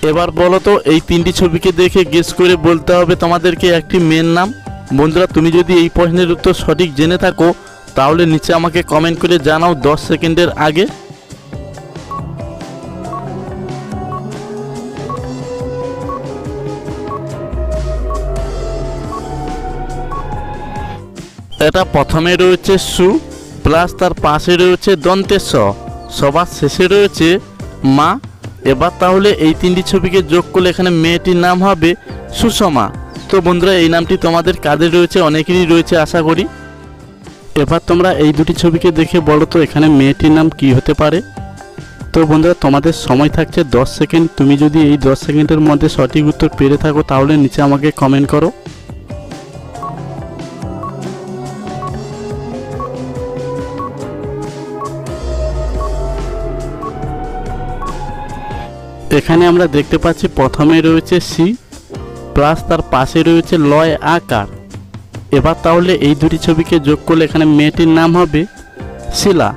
এবার বলো তো এই তিনটি ছবিকে দেখে গেস করে বলতে হবে তোমাদেরকে একটি মেয়ের নাম। বন্ধুরা তুমি যদি এই প্রশ্নের উত্তর সঠিক জেনে থাকো তাহলে নিচে আমাকে কমেন্ট করে জানাও 10 সেকেন্ডের আগে। এটা প্রথমে রয়েছে সু প্লাস তার পাশে রয়েছে দন্তের স, সবার শেষে রয়েছে মা। এবার তাহলে এই তিনটি ছবিকে যোগ করলে এখানে মেয়েটির নাম হবে সুষমা। তো বন্ধুরা এই নামটি তোমাদের কাদের রয়েছে, অনেকেরই রয়েছে আশা করি। এবার তোমরা এই দুটি ছবিকে দেখে বলো তো এখানে মেয়েটির নাম কি হতে পারে। তো বন্ধুরা তোমাদের সময় থাকছে 10 সেকেন্ড। তুমি যদি এই 10 সেকেন্ডের মধ্যে সঠিক উত্তর পেরে থাকো তাহলে নিচে আমাকে কমেন্ট করো। এখানে আমরা দেখতে পাচ্ছি প্রথমে রয়েছে সি প্লাস তার পাশে রয়েছে লয় আকার। এবার তাহলে এই দুটি ছবিকে যোগ করলে এখানে মেয়েটির নাম হবে শিলা।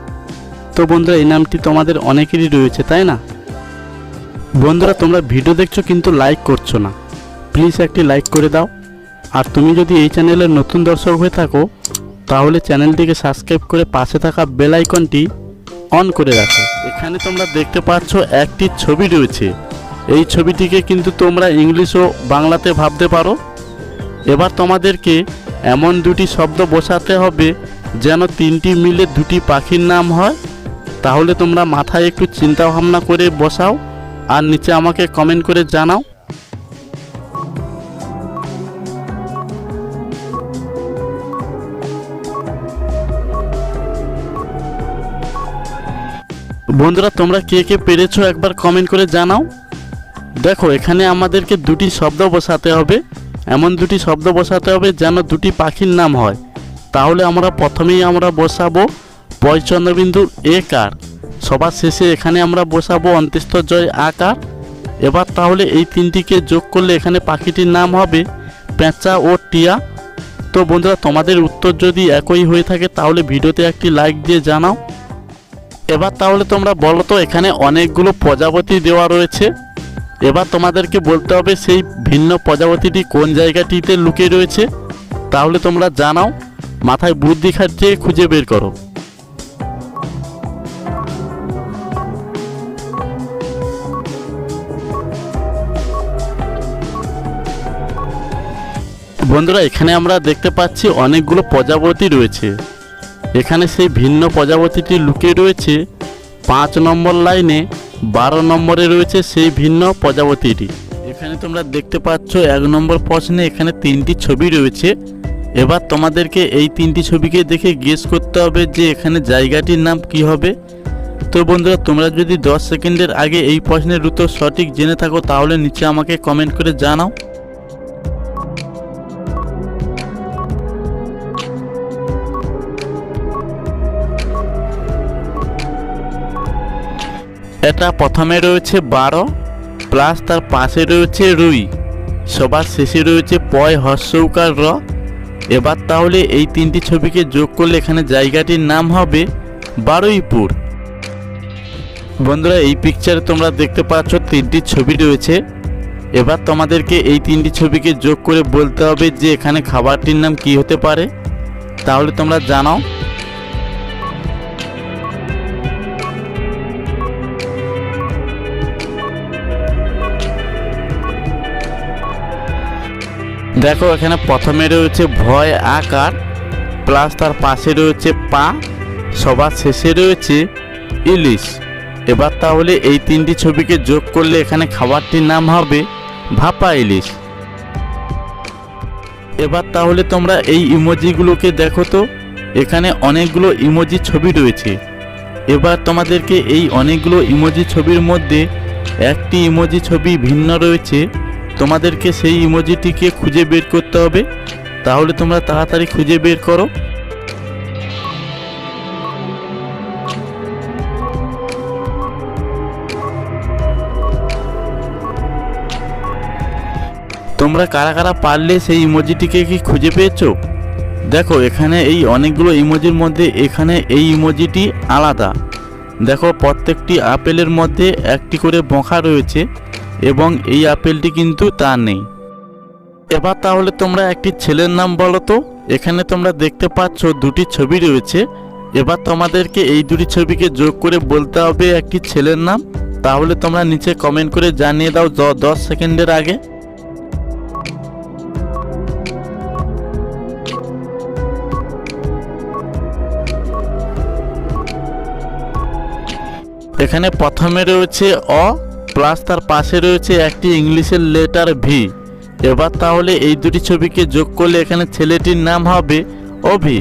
তো বন্ধুরা এই নামটি তোমাদের অনেকেরই রয়েছে, তাই না? বন্ধুরা তোমরা ভিডিও দেখছো কিন্তু লাইক করছো না, প্লিজ একটি লাইক করে দাও। আর তুমি যদি এই চ্যানেলের নতুন দর্শক হয়ে থাকো তাহলে চ্যানেলটিকে সাবস্ক্রাইব করে পাশে থাকা বেল আইকনটি অন করে রাখো। এখানে তোমরা দেখতে পাচ্ছ একটি ছবি রয়েছে। এই ছবিটিকে কিন্তু তোমরা ইংলিশ ও বাংলাতে ভাবতে পারো। এবার তোমাদেরকে এমন দুটি শব্দ বসাতে হবে যেন তিনটি মিলে দুটি পাখির নাম হয়। তাহলে তোমরা মাথায় একটু চিন্তা ভাবনা করে বসাও আর নিচে আমাকে কমেন্ট করে জানাও। বন্ধুরা তোমরা কে কে পেরেছো একবার কমেন্ট করে জানাও। দেখো এখানে আমাদেরকে দুটি শব্দ বসাতে হবে, এমন দুটি শব্দ বসাতে হবে যেন দুটি পাখির নাম হয়। তাহলে আমরা প্রথমেই বসাবো পয়চন্দ্রবিন্দুর একার, সবার শেষে এখানে আমরা বসাবো অন্ত্যেষ্ঠ জয় আকার। এবার তাহলে এই তিনটিকে যোগ করলে এখানে পাখিটির নাম হবে পেঁচা ও টিয়া। তো বন্ধুরা তোমাদের উত্তর যদি একই হয়ে থাকে তাহলে ভিডিওতে একটি লাইক দিয়ে জানাও। এবার তাহলে তোমরা বলো তো এখানে অনেকগুলো প্রজাপতি দেওয়া রয়েছে। এবার তোমাদেরকে বলতে হবে সেই ভিন্ন প্রজাপতিটি কোন জায়গাটিতে লুকিয়ে রয়েছে। তাহলে তোমরা জানাও, মাথায় বুদ্ধি খাটিয়ে খুঁজে বের করো। বন্ধুরা এখানে আমরা দেখতে পাচ্ছি অনেকগুলো প্রজাপতি রয়েছে। এখানে সেই ভিন্ন প্রজাপতিটি লুকিয়ে রয়েছে 5 নম্বর লাইনে, 12 নম্বরে রয়েছে সেই ভিন্ন প্রজাপতিটি। এখানে তোমরা দেখতে পাচ্ছ 1 নম্বর প্রশ্নে এখানে তিনটি ছবি রয়েছে। এবার তোমাদেরকে এই তিনটি ছবিকে দেখে গেস করতে হবে যে এখানে জায়গাটির নাম কি হবে। তো বন্ধুরা তোমরা যদি 10 সেকেন্ডের আগে এই প্রশ্নের উত্তর সঠিক জেনে থাকো তাহলে নিচে আমাকে কমেন্ট করে জানাও। এটা প্রথমে রয়েছে 12 প্লাস তার পাশে রয়েছে রুই, সবার শেষে রয়েছে পয় হর্ষৌকার র। এবার তাহলে এই তিনটি ছবিকে যোগ করলে এখানে জায়গাটির নাম হবে বারুইপুর। বন্ধুরা এই পিকচারে তোমরা দেখতে পাচ্ছ তিনটি ছবি রয়েছে। এবার তোমাদেরকে এই তিনটি ছবিকে যোগ করে বলতে হবে যে এখানে খাবারটির নাম কি হতে পারে। তাহলে তোমরা জানাও। দেখো এখানে প্রথমে রয়েছে ভয় আকার প্লাস তার পাশে রয়েছে পা, সবার শেষে রয়েছে ইলিশ। এবার তাহলে এই তিনটি ছবিকে যোগ করলে এখানে খাবারটির নাম হবে ভাপা ইলিশ। এবার তাহলে তোমরা এই ইমোজিগুলোকে দেখো তো, এখানে অনেকগুলো ইমোজি ছবি রয়েছে। এবার তোমাদেরকে এই অনেকগুলো ইমোজি ছবির মধ্যে একটি ইমোজি ছবি ভিন্ন রয়েছে, তোমাদেরকে সেই ইমোজিটিকে খুঁজে বের করতে হবে। তাহলে তোমরা তাড়াতাড়ি খুঁজে বের করো। তোমরা কারা কারা পারলে সেই ইমোজিটিকে কি খুঁজে পেয়েছো? দেখো এখানে এই অনেকগুলো ইমোজির মধ্যে এখানে এই ইমোজিটি আলাদা। দেখো প্রত্যেকটি আপেলের মধ্যে একটি করে বখা রয়েছে। এবং এই আপেলটি কিন্তু তা নেই। এবার তাহলে তোমরা একটি ছেলের নাম বলো তো। এখানে তোমরা দেখতে পাচ্ছ দুটি ছবি রয়েছে। এবার তোমাদেরকে এই দুটি ছবিকে যোগ করে বলতে হবে একটি ছেলের নাম। তাহলে তোমরা নিচে কমেন্ট করে জানিয়ে দাও 10 সেকেন্ডের আগে। এখানে প্রথমে রয়েছে অ প্লাস তার পাশে রয়েছে একটি ইংলিশের লেটার ভি। এবার তাহলে এই দুটি ছবিকে যোগ করলে এখানে ছেলেটির নাম হবে অভি।